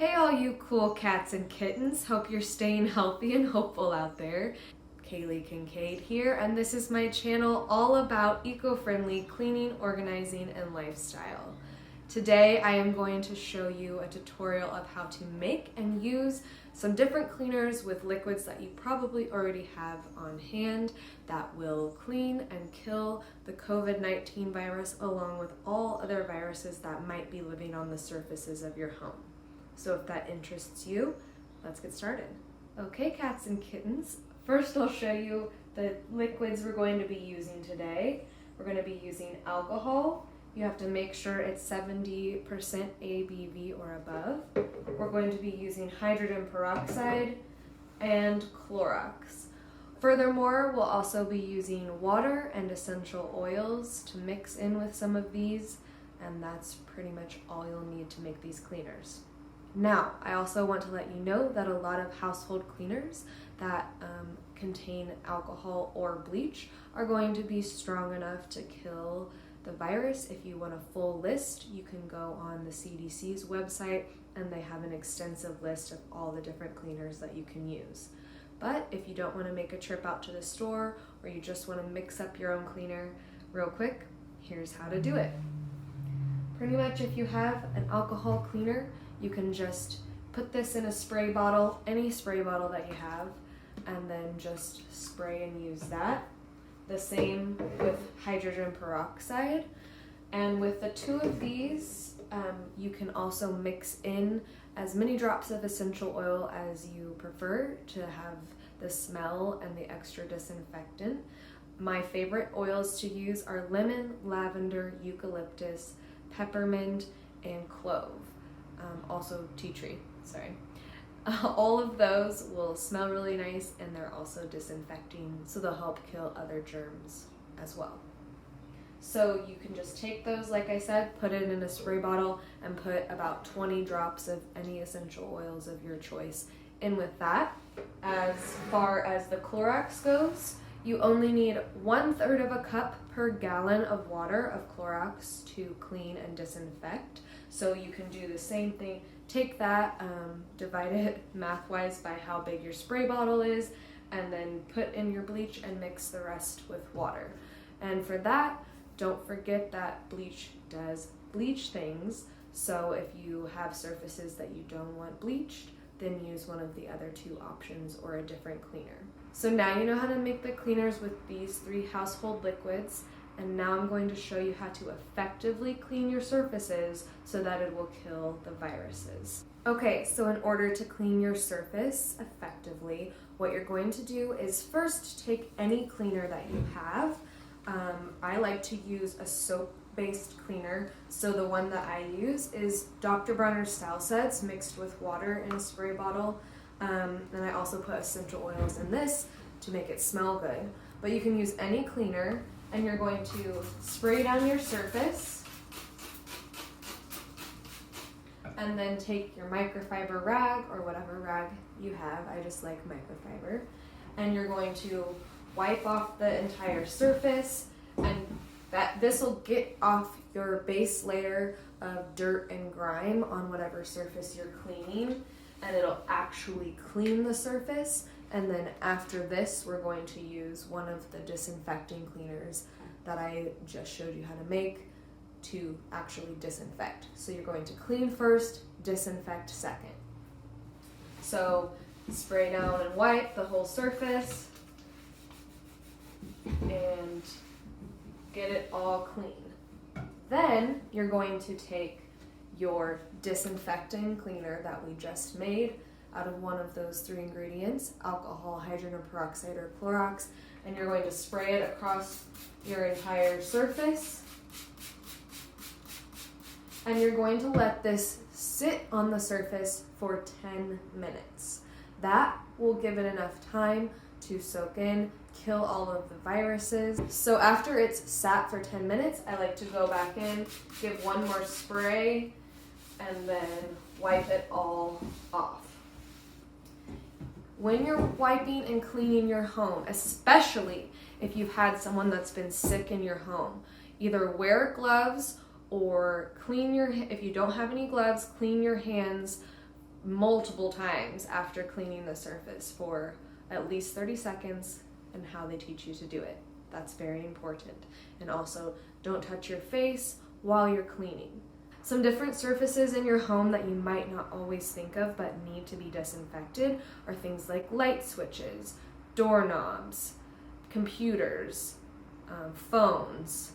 Hey all you cool cats and kittens, hope you're staying healthy and hopeful out there. Kaylee Kincaid here, and this is my channel all about eco-friendly cleaning, organizing, and lifestyle. Today I am going to show you a tutorial of how to make and use some different cleaners with liquids that you probably already have on hand that will clean and kill the COVID-19 virus along with all other viruses that might be living on the surfaces of your home. So if that interests you, let's get started. Okay, cats and kittens, first I'll show you the liquids we're going to be using today. We're going to be using alcohol. You have to make sure it's 70% ABV or above. We're going to be using hydrogen peroxide and Clorox. Furthermore, we'll also be using water and essential oils to mix in with some of these, and that's pretty much all you'll need to make these cleaners. Now, I also want to let you know that a lot of household cleaners that contain alcohol or bleach are going to be strong enough to kill the virus. If you want a full list, you can go on the CDC's website and they have an extensive list of all the different cleaners that you can use. But if you don't want to make a trip out to the store or you just want to mix up your own cleaner real quick, here's how to do it. Pretty much if you have an alcohol cleaner, you can just put this in a spray bottle, any spray bottle that you have, and then just spray and use that. The same with hydrogen peroxide. And with the two of these, you can also mix in as many drops of essential oil as you prefer to have the smell and the extra disinfectant. My favorite oils to use are lemon, lavender, eucalyptus, peppermint, and clove. Also tea tree, sorry. All of those will smell really nice and they're also disinfecting, so they'll help kill other germs as well. So you can just take those, like I said, put it in a spray bottle and put about 20 drops of any essential oils of your choice in with that. As far as the Clorox goes, you only need 1/3 of a cup per gallon of water of Clorox to clean and disinfect. So you can do the same thing. Take that, divide it math-wise by how big your spray bottle is, and then put in your bleach and mix the rest with water. And for that, don't forget that bleach does bleach things. So if you have surfaces that you don't want bleached, then use one of the other two options or a different cleaner. So now you know how to make the cleaners with these 3 household liquids, and now I'm going to show you how to effectively clean your surfaces so that it will kill the viruses. Okay, so in order to clean your surface effectively, what you're going to do is first take any cleaner that you have. I like to use a soap-based cleaner, so the one that I use is Dr. Bronner's Style Sets mixed with water in a spray bottle. And I also put essential oils in this to make it smell good. But you can use any cleaner, and you're going to spray down your surface and then take your microfiber rag or whatever rag you have. I just like microfiber. And you're going to wipe off the entire surface, and this will get off your base layer of dirt and grime on whatever surface you're cleaning, and it'll actually clean the surface. And then after this, we're going to use one of the disinfecting cleaners that I just showed you how to make to actually disinfect. So you're going to clean first, disinfect second. So spray down and wipe the whole surface and get it all clean. Then you're going to take your disinfecting cleaner that we just made out of one of those 3 ingredients, alcohol, hydrogen peroxide, or Clorox, and you're going to spray it across your entire surface. And you're going to let this sit on the surface for 10 minutes. That will give it enough time to soak in, kill all of the viruses. So after it's sat for 10 minutes, I like to go back in, give one more spray, and then wipe it all off. When you're wiping and cleaning your home, especially if you've had someone that's been sick in your home, either wear gloves or if you don't have any gloves, clean your hands multiple times after cleaning the surface for at least 30 seconds, and how they teach you to do it. That's very important. And also, don't touch your face while you're cleaning. Some different surfaces in your home that you might not always think of but need to be disinfected are things like light switches, doorknobs, computers, phones,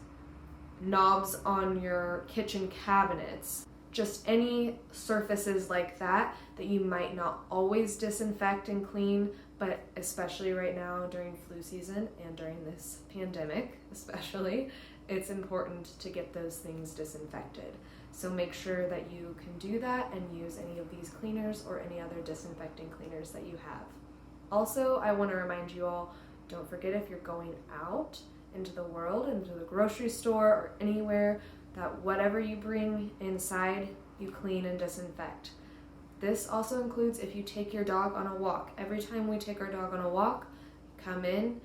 knobs on your kitchen cabinets, just any surfaces like that that you might not always disinfect and clean, but especially right now during flu season and during this pandemic especially, it's important to get those things disinfected. So make sure that you can do that and use any of these cleaners or any other disinfecting cleaners that you have. Also, I want to remind you all, don't forget, if you're going out into the world, into the grocery store or anywhere, that whatever you bring inside, you clean and disinfect. This also includes if you take your dog on a walk. Every time we take our dog on a walk, come in,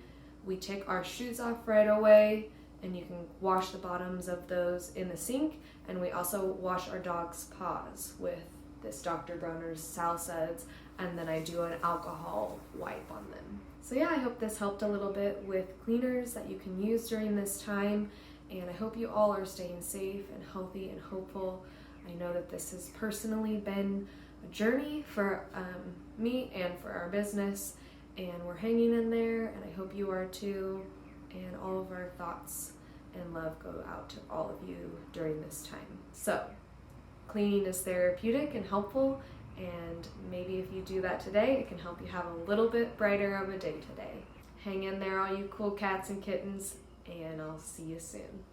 we take our shoes off right away, and you can wash the bottoms of those in the sink, and we also wash our dog's paws with this Dr. Bronner's Salsuds, and then I do an alcohol wipe on them. So yeah, I hope this helped a little bit with cleaners that you can use during this time, and I hope you all are staying safe and healthy and hopeful. I know that this has personally been a journey for me and for our business, and we're hanging in there, and I hope you are too, and all of our thoughts and love go out to all of you during this time. So, cleaning is therapeutic and helpful, and maybe if you do that today, it can help you have a little bit brighter of a day today. Hang in there, all you cool cats and kittens, and I'll see you soon.